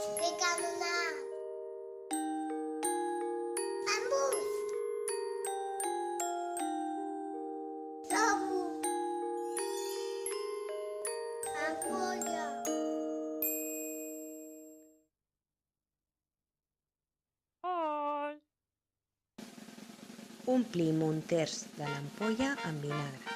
Bicarbonat. Bambús. Globus. Ampolla. Omplim un terç de l'ampolla amb vinagre.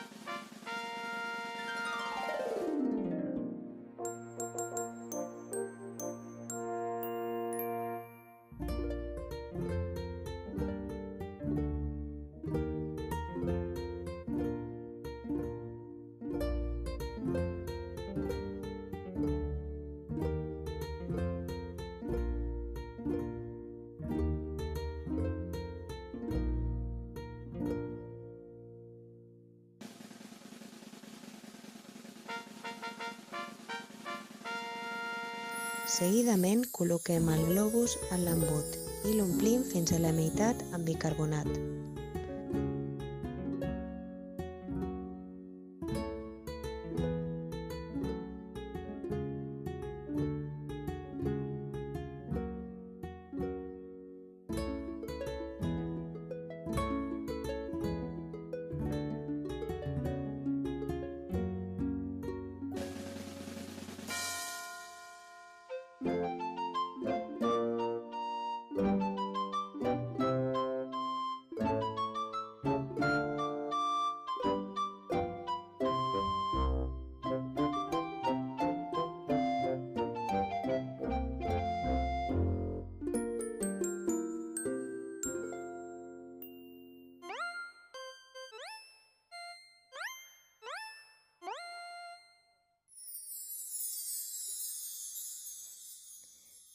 Seguidament col·loquem el globus en l'embut i l'omplim fins a la meitat amb bicarbonat.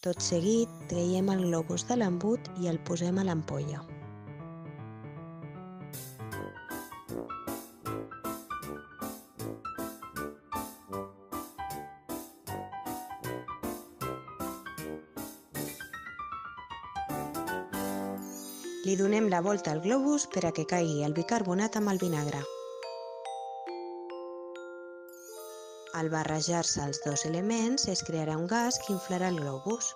Tot seguit, traiem el globus de l'embut i el posem a l'ampolla. Li donem la volta al globus per a que caigui el bicarbonat amb el vinagre. Al barrejar-se els dos elements es crearà un gas que inflarà el globus.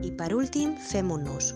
I per últim, fem un nus.